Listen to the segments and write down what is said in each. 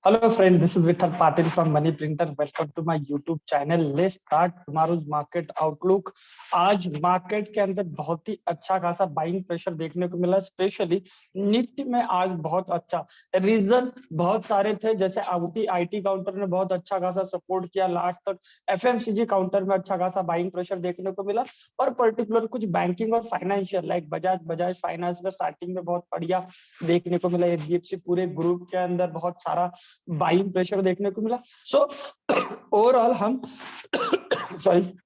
Hello friend, this is Vittal Patil from Money Printer. Welcome to my YouTube channel. Let's start tomorrow's market outlook. आज market के अंदर बहुत ही अच्छा खासा buying pressure देखने को मिला, स्पेशली निफ्टी में आज बहुत अच्छा। रीजन बहुत सारे थे, जैसे आईटी काउंटर ने बहुत अच्छा खासा सपोर्ट किया लास्ट तक। एफएमसीजी काउंटर में अच्छा खासा बाइंग प्रेशर देखने को मिला, और पर्टिकुलर कुछ बैंकिंग और फाइनेंशियल लाइक बजाज फाइनेंस में स्टार्टिंग में बहुत बढ़िया देखने को मिला। एचडीएफसी पूरे ग्रुप के अंदर बहुत सारा बाइंग प्रेशर देखने को मिला। सो ओवरऑल हम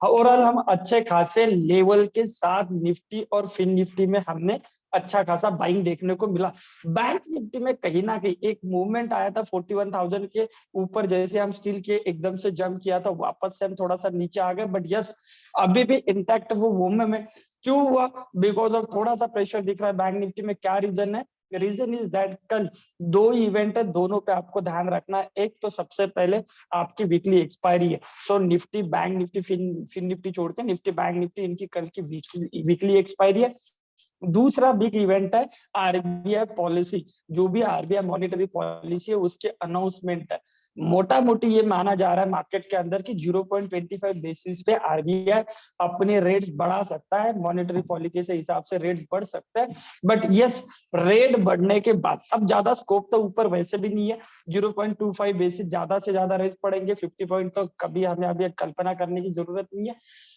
ओवरऑल हम अच्छे खासे लेवल के साथ निफ्टी और फिन निफ्टी में हमने अच्छा खासा बाइंग देखने को मिला। बैंक निफ्टी में कहीं ना कहीं एक मूवमेंट आया था 41,000 के ऊपर, जैसे हम स्टील के एकदम से जंप किया था, वापस से हम थोड़ा सा नीचे आ गए, बट यस अभी भी इंटैक्ट वो मूवमेंट क्यों हुआ, बिकॉज ऑफ थोड़ा सा प्रेशर दिख रहा है बैंक निफ्टी में। क्या रीजन है? रीजन इज दैट कल दो इवेंट है, दोनों पे आपको ध्यान रखना है। एक तो सबसे पहले आपकी वीकली एक्सपायरी है। So Nifty bank Nifty Fin Nifty छोड़ के निफ्टी बैंक निफ्टी इनकी कल की वीकली एक्सपायरी है। दूसरा बिग इवेंट है आरबीआई पॉलिसी, जो भी आरबीआई मॉनेटरी पॉलिसी है उसके अनाउंसमेंट है। मोटा मोटी ये माना जा रहा है मार्केट के अंदर कि 0.25 बेसिस पे आरबीआई अपने रेट्स बढ़ा सकता है, मॉनेटरी पॉलिसी के हिसाब से रेट्स बढ़ सकते हैं। बट यस, रेट बढ़ने के बाद अब ज्यादा स्कोप तो ऊपर वैसे भी नहीं है। 0.25 बेसिस ज्यादा से ज्यादा रेट्स पड़ेंगे, 50 पॉइंट तो कभी हमें अभी कल्पना करने की जरूरत नहीं है,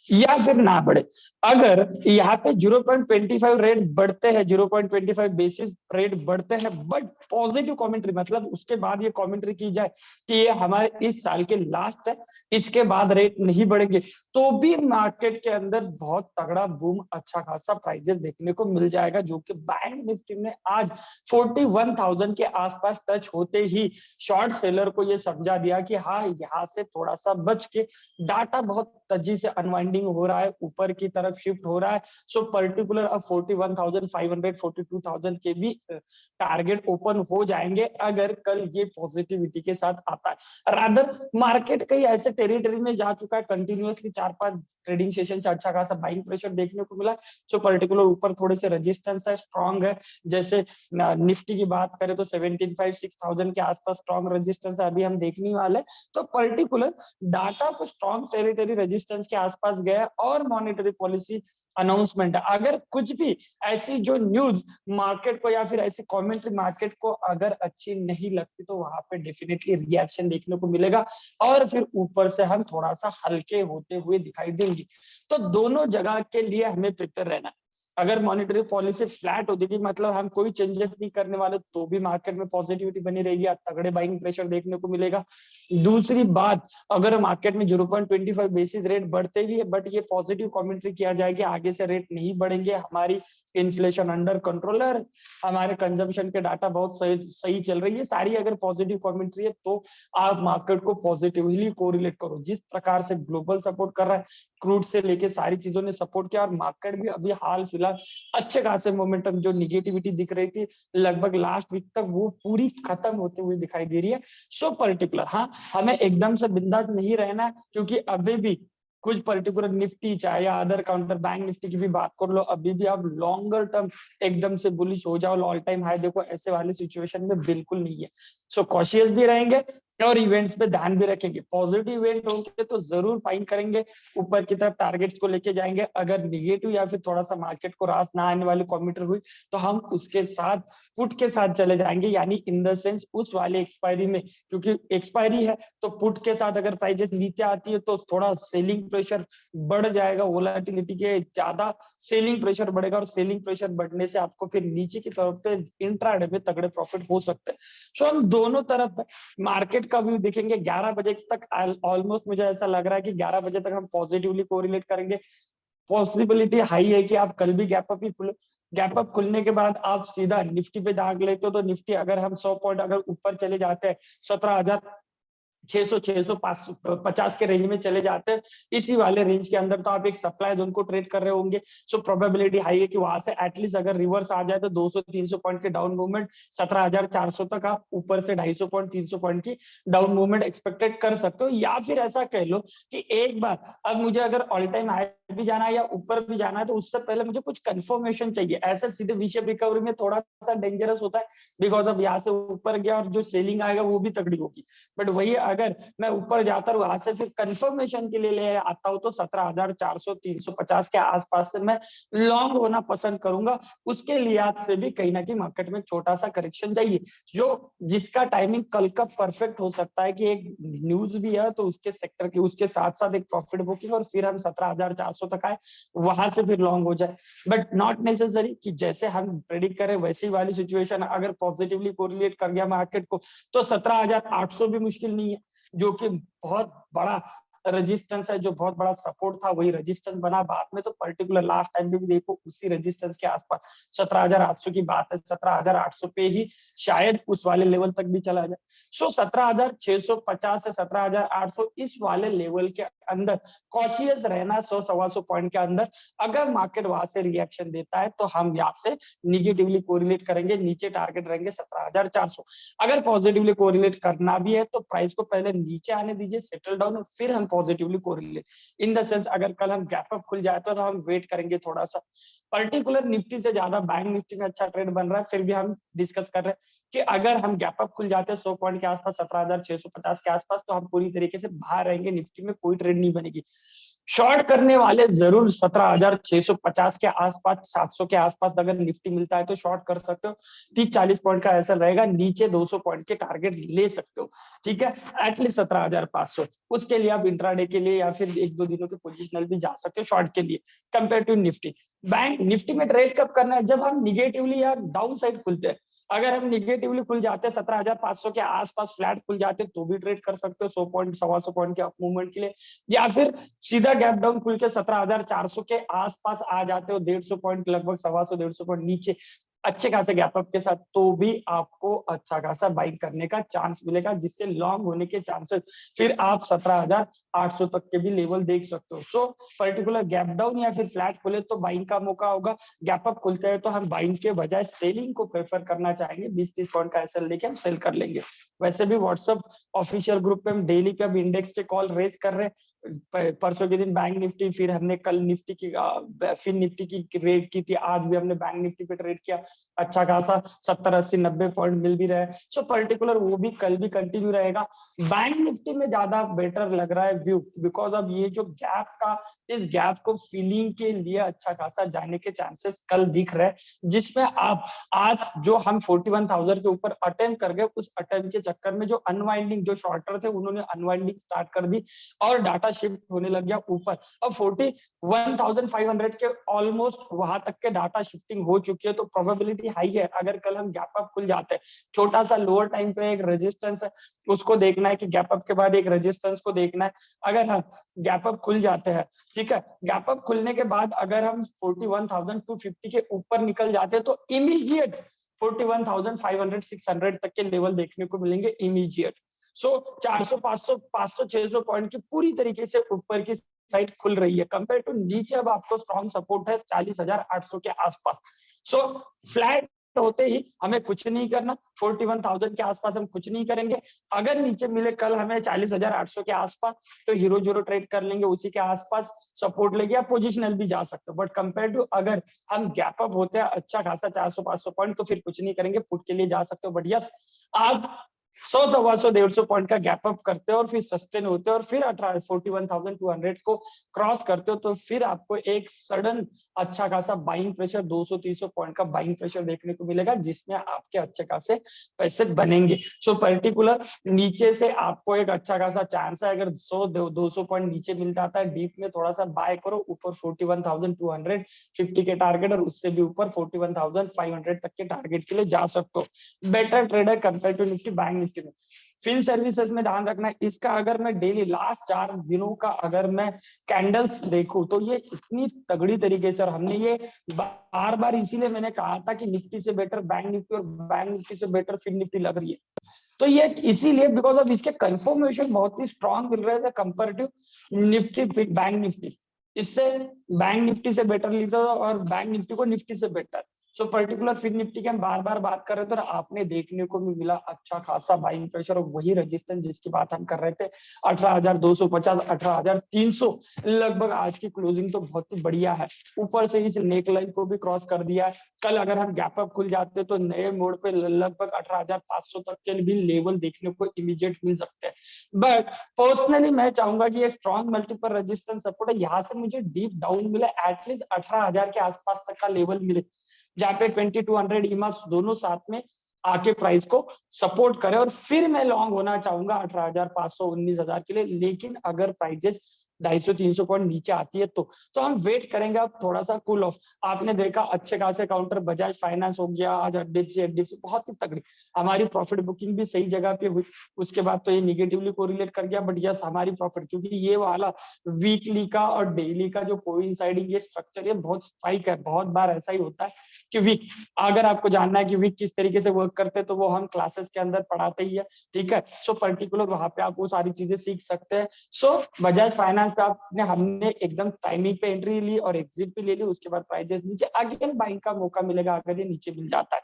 या फिर ना बढ़े। अगर यहाँ पे 0.25 रेट बढ़ते हैं, 0.25 बेसिस रेट बढ़ते हैं, बट पॉजिटिव कमेंट्री मतलब उसके बाद ये कमेंट्री की जाए कि ये हमारे इस साल के लास्ट है, इसके बाद रेट नहीं बढ़ेंगे, तो भी मार्केट के अंदर बहुत तगड़ा बूम अच्छा खासा प्राइजेस देखने को मिल जाएगा, जो कि बैंक निफ्टी में आज 41,000 के आसपास टच होते ही शॉर्ट सेलर को ये समझा दिया कि हाँ यहाँ से थोड़ा सा बच के, डाटा बहुत तेजी से अनवाइंडिंग हो रहा है, ऊपर की तरफ शिफ्ट हो रहा है। सो पर्टिकुलर अब 41,500 42,000 के भी टारगेट ओपन हो जाएंगे अगर कल ये पॉजिटिविटी के साथ आता है। रादर मार्केट कई ऐसे टेरिटरी में जा चुका है, कंटिन्यूअसली 4-5 ट्रेडिंग सेशन से अच्छा खासा बाइंग प्रेशर देखने को मिला। सो पर्टिकुलर ऊपर थोड़े से रेजिस्टेंस है, स्ट्रॉन्ग है। जैसे निफ्टी की बात करें तो 17,500-6,000 के आसपास स्ट्रॉन्ग रेजिस्टेंस अभी हम देखने वाले। तो पर्टिकुलर डाटा को स्ट्रॉन्ग टेरिटरी रेजिस्टेंस के आसपास गया, और मॉनेटरी पॉलिसी अनाउंसमेंट है। अगर कुछ भी ऐसी जो न्यूज मार्केट को या फिर ऐसी कमेंट्री मार्केट को अगर अच्छी नहीं लगती, तो वहां पे डेफिनेटली रिएक्शन देखने को मिलेगा, और फिर ऊपर से हम थोड़ा सा हल्के होते हुए दिखाई देंगे। तो दोनों जगह के लिए हमें प्रिपेयर रहना है। अगर मॉनेटरी पॉलिसी फ्लैट होती थी, मतलब हम कोई चेंजेस नहीं करने वाले, तो भी मार्केट में पॉजिटिविटी बनी रहेगी, तगड़े बाइंग प्रेशर देखने को मिलेगा। दूसरी बात, अगर मार्केट में 0.25 बेसिस रेट बढ़ते भी है, बट ये पॉजिटिव कमेंट्री किया जाएगी आगे से रेट नहीं बढ़ेंगे, हमारी इन्फ्लेशन अंडर कंट्रोल है, हमारे कंजम्पशन के डाटा बहुत सही चल रही है, सारी अगर पॉजिटिव कमेंट्री है, तो आप मार्केट को पॉजिटिवली कोरिलेट करो। जिस प्रकार से ग्लोबल सपोर्ट कर रहा है, क्रूड से लेके सारी चीजों ने सपोर्ट किया, और मार्केट भी अभी हाल फिलहाल अच्छे खासे मोमेंटम, जो निगेटिविटी दिख रही थी लगभग लास्ट वीक तक, वो पूरी खत्म होते हुए दिखाई दे रही है। सो पर्टिकुलर हाँ, हमें एकदम से बिंदास नहीं रहना है, क्योंकि अभी भी कुछ पर्टिकुलर निफ्टी चाहे या अदर काउंटर बैंक निफ्टी की भी बात कर लो, अभी भी आप लॉन्गर टर्म एकदम से बुलिश हो जाओ, ऑल टाइम हाई देखो, ऐसे वाली सिचुएशन में बिल्कुल नहीं है। सो कॉशियस भी रहेंगे, और इवेंट्स पे ध्यान भी रखेंगे। पॉजिटिव इवेंट होंगे तो जरूर फाइन करेंगे, ऊपर की तरफ टारगेट्स को लेके जाएंगे। अगर निगेटिव या फिर थोड़ा सा मार्केट को रास ना आने वाली कॉमेंट्री हुई, तो हम उसके साथ पुट के साथ चले जाएंगे, यानी इन द सेंस उस वाले एक्सपायरी में, क्योंकि एक्सपायरी है तो पुट के साथ अगर प्राइजेस नीचे आती है तो थोड़ा सेलिंग प्रेशर बढ़ जाएगा, वोलेटिलिटी के ज्यादा सेलिंग प्रेशर बढ़ेगा, और सेलिंग प्रेशर बढ़ने से आपको फिर नीचे की तरफ पे इंट्राडे में तगड़े प्रॉफिट हो सकते हैं। सो हम दोनों तरफ मार्केट का व्यू देखेंगे। 11 बजे तक ऑलमोस्ट मुझे ऐसा लग रहा है कि 11 बजे तक हम पॉजिटिवली कोरिलेट करेंगे। पॉसिबिलिटी हाई है कि आप कल भी गैप अप ही खुले, गैप अप खुलने के बाद आप सीधा निफ्टी पे दाग लेते हो, तो निफ्टी अगर हम 100 पॉइंट अगर ऊपर चले जाते हैं, 17,000 600 650 के रेंज में चले जाते हैं, इसी वाले रेंज के अंदर तो आप एक सप्लाई जोन को ट्रेड कर रहे होंगे। सो प्रोबेबिलिटी हाई है कि वहां से एटलीस्ट अगर रिवर्स आ जाए तो 200-300 पॉइंट के डाउन मूवमेंट 17,400 तक आप ऊपर से 250 पॉइंट 300 पॉइंट की डाउन मूवमेंट एक्सपेक्टेड कर सकते हो। या फिर ऐसा कह लो कि एक बार अब मुझे अगर ऑल टाइम हाई भी जाना है या ऊपर भी जाना है तो उससे पहले मुझे कुछ कंफर्मेशन चाहिए। ऐसे सीधे वी शेप रिकवरी में थोड़ा सा डेंजरस होता है, बिकॉज अब यहाँ से ऊपर गया और जो सेलिंग आएगा वो भी तगड़ी होगी। बट वही अगर मैं ऊपर जाता हूँ वहां से फिर कंफर्मेशन के लिए ले आता हूँ तो 17,400 350 के आसपास से मैं लॉन्ग होना पसंद करूंगा। उसके लिहाज से भी कहीं ना कहीं मार्केट में छोटा सा करेक्शन चाहिए, जो जिसका टाइमिंग कल का परफेक्ट हो सकता है कि एक न्यूज भी है तो उसके सेक्टर की उसके साथ साथ एक प्रॉफिट बुकिंग और फिर हम 17,400 तक आए, वहां से फिर लॉन्ग हो जाए। बट नॉट नेसेसरी कि जैसे हम प्रेडिक्ट करें वैसी वाली सिचुएशन अगर पॉजिटिवली कोरिलेट कर गया मार्केट को तो 17,800 भी मुश्किल नहीं है, जो कि बहुत बड़ा रेजिस्टेंस है, जो बहुत बड़ा सपोर्ट था वही रेजिस्टेंस बना बाद में। तो पर्टिकुलर लास्ट टाइम भी देखो उसी रेजिस्टेंस के आसपास 17,800 की बात है, 17,800 पे ही शायद उस वाले लेवल तक भी चला जाए। सो 17,650 से 17,800 इस वाले लेवल के अंदर कॉशियस रहना 100-125 पॉइंट के अंदर। अगर मार्केट वहां से रिएक्शन देता है तो हम यहाँ से निगेटिवली कोरिलेट करेंगे, नीचे टारगेट रहेंगे 17,400। अगर पॉजिटिवली कोरिलेट करना भी है तो प्राइस को पहले नीचे आने दीजिए, सेटल डाउन, और फिर हम positively correlate in the sense अगर कल हम गैप अप खुल जाए तो हम वेट करेंगे थोड़ा सा। पर्टिकुलर निफ्टी से ज्यादा बैंक निफ्टी में अच्छा ट्रेड बन रहा है, फिर भी हम डिस्कस कर रहे हैं कि अगर हम गैप अप खुल जाते हैं 100 पॉइंट के आसपास 17,650 के आसपास तो हम पूरी तरीके से बाहर रहेंगे, निफ्टी में कोई ट्रेड नहीं बनेगी। शॉर्ट करने वाले जरूर 17,650 के आसपास 700 के आसपास अगर निफ्टी मिलता है तो शॉर्ट कर सकते हो। 30-40 पॉइंट का ऐसा रहेगा, नीचे 200 पॉइंट के टारगेट ले सकते हो, ठीक है, एटलीस्ट 17,500। उसके लिए आप इंट्राडे के लिए या फिर 1-2 दिनों के पोजिशनल भी जा सकते हो शॉर्ट के लिए compare to Nifty. Bank Nifty में ट्रेड कब करना है, जब हम निगेटिवली या डाउन साइड खुलते हैं। अगर हम निगेटिवली खुल जाते हैं 17,500 के आसपास फ्लैट खुल जाते हैं तो भी ट्रेड कर सकते हो 100 पॉइंट 125 पॉइंट के अप मूवमेंट के लिए, या फिर सीधा गैप डाउन खुल के 17,400 के आसपास आ जाते हो 150 पॉइंट लगभग 125 पॉइंट नीचे अच्छे खासे गैप अप के साथ, तो भी आपको अच्छा खासा बाइंग करने का चांस मिलेगा, जिससे लॉन्ग होने के चांसेस फिर आप 17,800 तक के भी लेवल देख सकते हो। सो पर्टिकुलर गैप डाउन या फिर फ्लैट खुले तो बाइंग का मौका होगा, गैप अप खुलते हैं तो हम बाइंग के बजाय सेलिंग को प्रेफर करना चाहेंगे, 20-30 पॉइंट का एसएल लेके हम सेल कर लेंगे। वैसे भी व्हाट्सएप ऑफिशियल ग्रुप पे हम डेली पे अब इंडेक्स के कॉल रेज कर रहे हैं। परसों के दिन बैंक निफ्टी, फिर हमने कल निफ्टी की फिर निफ्टी की ट्रेड की थी, आज भी हमने बैंक निफ्टी पे ट्रेड किया, अच्छा खासा 70-80-90 पॉइंट मिल भी रहा है। सो पर्टिकुलर वो भी कल भी कंटिन्यू रहेगा। बैंक निफ्टी में ज्यादा बेटर लग रहा है व्यू, बिकॉज अब ये जो गैप था इस गैप को फिलिंग के लिए अच्छा खासा जाने के चांसेस कल दिख रहे हैं, जिसमें आप आज जो हम 41,000 के ऊपर अटेम्प्ट कर गए, उस अटेम्प्ट के चक्कर में जो अनवाइंडिंग, जो शॉर्टर थे उन्होंने अनवाइंडिंग स्टार्ट कर दी और डाटा शिफ्ट होने लग गया ऊपर। अब 41,500 के ऑलमोस्ट वहां तक के डाटा शिफ्टिंग हो चुकी है, तो प्रोबेबिलिटी हाई है अगर कल हम गैप अप खुल जाते हैं, छोटा सा लोअर टाइम पे एक रेजिस्टेंस है उसको देखना है कि गैप अप के बाद एक रेजिस्टेंस को देखना है। अगर हम गैप अप खुल जाते हैं, ठीक है, गैप अप खुलने के बाद अगर हम 41,250 के ऊपर निकल जाते हैं तो इमीडिएट 41,500-600 तक के लेवल देखने को मिलेंगे इमीडिएट। सो 400 500 500 600 पॉइंट की पूरी तरीके से ऊपर की साइड खुल रही है कंपेयर टू नीचे। अब आपको स्ट्रॉन्ग सपोर्ट है 40,800 के आसपास। सो फ्लैट होते ही हमें कुछ नहीं करना, 41,000 के आसपास हम कुछ नहीं करेंगे। अगर नीचे मिले कल हमें 40,800 के आसपास तो हीरो जीरो ट्रेड कर लेंगे, उसी के आसपास सपोर्ट लेंगे या पोजिशनल भी जा सकते हो। बट कंपेयर टू अगर हम गैप अप होते हैं अच्छा खासा 400-500 पॉइंट तो फिर कुछ नहीं करेंगे, पुट के लिए जा सकते हो। बट यस, आप 100-125 पॉइंट का गैप अप करते हो और फिर सस्टेन होते हो और फिर 41,200 को क्रॉस करते हो तो फिर आपको एक सडन अच्छा खासा बाइंग प्रेशर 200-300 पॉइंट का बाइंग प्रेशर देखने को मिलेगा, जिसमें आपके अच्छे खासे पैसे बनेंगे। सो पर्टिकुलर नीचे से आपको एक अच्छा खासा चांस है, अगर 100-200 पॉइंट नीचे मिल जाता है डीप में थोड़ा सा बाय करो, ऊपर 41,250 के टारगेट और उससे भी ऊपर 41,500 तक के टारगेट के लिए जा सकते हो। Better trader compare to Nifty bank Nifty में। फिन सर्विसेज में ध्यान रखना है, इसका अगर मैं डेली लास्ट 4 दिनों का अगर मैं कैंडल्स देखूं तो ये इतनी तगड़ी तरीके से, और हमने ये बार बार इसीलिए मैंने कहा था कि निफ्टी से बेटर बैंक निफ्टी और बैंक निफ्टी से बेटर फिन निफ्टी लग रही है, तो ये इसीलिए बिकॉज ऑफ इसके कंफर्मेशन बहुत ही स्ट्रांग मिल रहे थे कंपेरेटिव निफ्टी बैंक निफ्टी। इससे बैंक निफ्टी से बेटर लीडर और बैंक निफ्टी को निफ्टी से better. So particular fin Nifty की हम बार बार बात कर रहे थे और आपने देखने को भी मिला अच्छा खासा बाइंग प्रेशर, और वही रेजिस्टेंस जिसकी बात हम कर रहे थे 18,250 18,300 लगभग। आज की क्लोजिंग तो बहुत ही बढ़िया है, ऊपर से इस नेक लाइन को भी क्रॉस कर दिया है। कल अगर हम गैप अप खुल जाते तो नए मोड पे लगभग 18,500 तक के भी लेवल देखने को इमीडिएट मिल सकते हैं। बट पर्सनली मैं चाहूंगा कि ये स्ट्रॉन्ग मल्टीपल रेजिस्टेंस सपोर्ट है, यहाँ से मुझे डीप डाउन मिले एटलीस्ट 18,000 के आसपास तक का लेवल मिले, जहाँ पे 2200 ईमा दोनों साथ में आके प्राइस को सपोर्ट करे, और फिर मैं लॉन्ग होना चाहूंगा 18,500 19,000 के लिए। लेकिन अगर प्राइजेस 250-300 पॉइंट नीचे आती है तो हम वेट करेंगे अब थोड़ा सा कूल ऑफ। आपने देखा अच्छे खासे काउंटर बजाज फाइनेंस हो गया, आज एचडीएफसी बहुत ही तगड़ी, हमारी प्रॉफिट बुकिंग भी सही जगह पे हुई। उसके बाद तो ये निगेटिवली कोरिलेट कर गया, बट यस हमारी प्रॉफिट, क्योंकि ये वाला वीकली का और डेली का जो कोइंसाइडिंग ये स्ट्रक्चर ये बहुत स्ट्राइक है। बहुत बार ऐसा ही होता है कि वीक, अगर आपको जानना है कि वीक किस तरीके से वर्क करते हैं तो वो हम क्लासेस के अंदर पढ़ाते ही है, ठीक है। सो पर्टिकुलर वहां पे आप वो सारी चीजें सीख सकते हैं। सो बजाज फाइनेंस पे आपने हमने एकदम टाइमिंग पे एंट्री ली और एग्जिट भी ले ली, उसके बाद प्राइजेस नीचे, अगेन बाइंग का मौका मिलेगा अगर ये नीचे मिल जाता है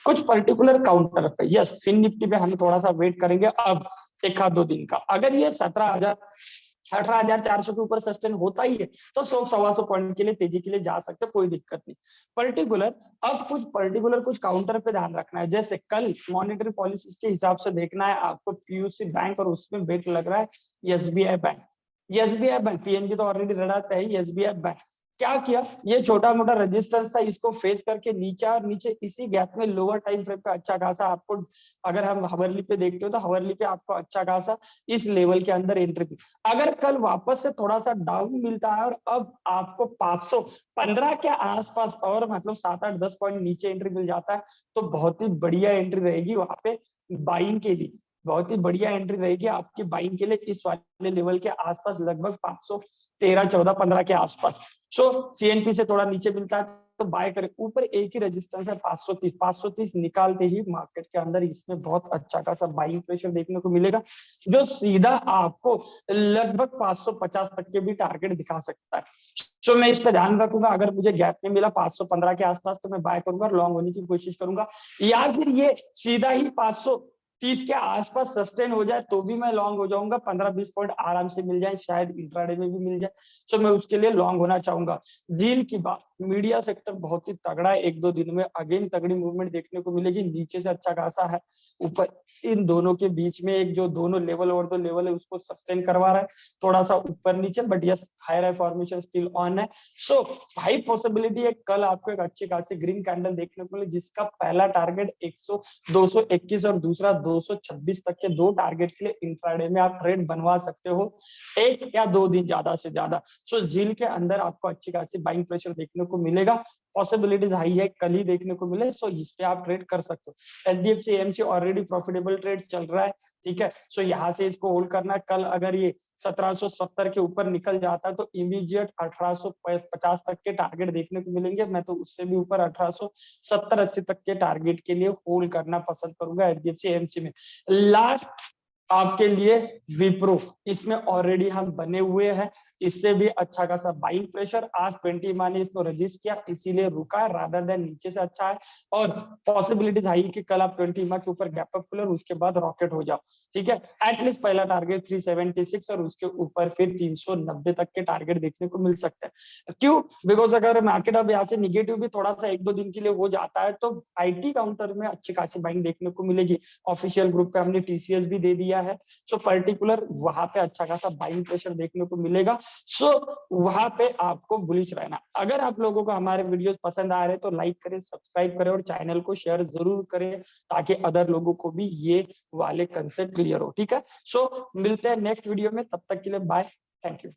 कुछ पर्टिकुलर काउंटर पे। यस फिन निफ्टी पे हम थोड़ा सा वेट करेंगे अब एक आध 2 दिन का। अगर ये 18,400 के ऊपर सस्टेन होता ही है तो 100-125 पॉइंट के लिए तेजी के लिए जा सकते, कोई दिक्कत नहीं। पर्टिकुलर अब कुछ काउंटर पे ध्यान रखना है, जैसे कल मॉनेटरी पॉलिसी के हिसाब से देखना है आपको पीयूसी बैंक, और उसमें बेट लग रहा है SBI bank. SBI bank, PNB तो ऑलरेडी रडाता है, एसबीआई बैंक क्या किया, ये छोटा मोटा रेजिस्टेंस था, इसको फेस करके नीचे और नीचे इसी गैप में लोअर टाइम फ्रेम पे अच्छा खासा आपको, अगर हम हावरली पे देखते हो तो हावरली पे आपको अच्छा खासा इस लेवल के अंदर एंट्री थी। अगर कल वापस से थोड़ा सा डाउन मिलता है और अब आपको 515 के आसपास और मतलब 7-8-10 पॉइंट नीचे एंट्री मिल जाता है तो बहुत ही बढ़िया एंट्री रहेगी वहां पे बाइंग के लिए, बहुत ही बढ़िया एंट्री रहेगी आपकी बाइंग के लिए इस वाले लेवल के आसपास, लगभग 513 14 15 के आसपास। सो सीएनपी से थोड़ा नीचे मिलता है तो बाय करें। ऊपर एक ही रेजिस्टेंस है 530 निकालते ही मार्केट के अंदर इसमें बहुत अच्छा खासा बाइंग प्रेशर देखने को मिलेगा, जो सीधा आपको लगभग 550 तक के भी टारगेट दिखा सकता है। सो मैं इस पे ध्यान रखूंगा, अगर मुझे गैप में मिला 515 के आसपास तो मैं बाय करूंगा, लॉन्ग होने की कोशिश करूंगा, या फिर ये सीधा ही 530 के आसपास सस्टेन हो जाए तो भी मैं लॉन्ग हो जाऊंगा, 15-20 पॉइंट आराम से मिल जाए, शायद इंट्राडे में भी मिल जाए। सो मैं उसके लिए लॉन्ग होना चाहूंगा। झील की बात, मीडिया सेक्टर बहुत ही तगड़ा है, 1-2 दिन में अगेन तगड़ी मूवमेंट देखने को मिलेगी, नीचे से अच्छा खासा है, ऊपर इन दोनों के बीच में एक जो दोनों लेवल और 2 लेवल है उसको सस्टेन करवा रहा है, थोड़ा सा ऊपर नीचे, but yes higher formation still on है। सो हाई पॉसिबिलिटी है कल आपको एक अच्छी खासी ग्रीन कैंडल देखने को मिले, जिसका पहला टारगेट 221 और दूसरा 226 तक के 2 टारगेट के लिए इंट्राडे में आप ट्रेड बनवा सकते हो, 1 या 2 दिन ज्यादा से ज्यादा। सो झील के अंदर आपको अच्छी खासी बाइंग प्रेशर देखने को मिलेगा, पॉसिबिलिटीज हाई है कल ही देखने को मिले, सो इस पे आप ट्रेड कर सकते हो। HDFC AMC already profitable trade चल रहा है, ठीक है। सो यहाँ से इसको होल्ड करना है, कल अगर ये 1770 के ऊपर निकल जाता है तो इमीडिएट 1850 तक के टारगेट देखने को मिलेंगे, मैं तो उससे भी ऊपर 1870-80 तक के टारगेट के लिए होल्ड करना पसंद करूंगा एचडीएफसी एएमसी में। लास्ट आपके लिए विप्रो, इसमें ऑलरेडी हम बने हुए हैं, इससे भी अच्छा खासा बाइंग प्रेशर, आज 20 माने इसको रजिस्ट किया इसीलिए रुका रादर देन नीचे से अच्छा है, और पॉसिबिलिटीज हाई कि कल आप 20 मा के ऊपर गैप अप खुले और उसके बाद रॉकेट हो जाओ, ठीक है। एटलीस्ट पहला टारगेट 376 और उसके ऊपर फिर 390 तक के टारगेट देखने को मिल सकते हैं। क्यों? बिकॉज अगर मार्केट अब यहाँ से निगेटिव भी थोड़ा सा 1-2 दिन के लिए हो जाता है तो आईटी काउंटर में अच्छी खासी बाइंग देखने को मिलेगी। ऑफिशियल ग्रुप पे हमने टीसीएस भी दे दिया है, सो पर्टिकुलर वहां पे अच्छा खासा बाइंग प्रेशर देखने को मिलेगा। सो वहां पे आपको बुलिश रहना। अगर आप लोगों को हमारे वीडियोस पसंद आ रहे हैं तो लाइक करें, सब्सक्राइब करें और चैनल को शेयर जरूर करें ताकि अदर लोगों को भी ये वाले कंसेप्ट क्लियर हो, ठीक है। सो मिलते हैं नेक्स्ट वीडियो में, तब तक के लिए बाय, थैंक यू।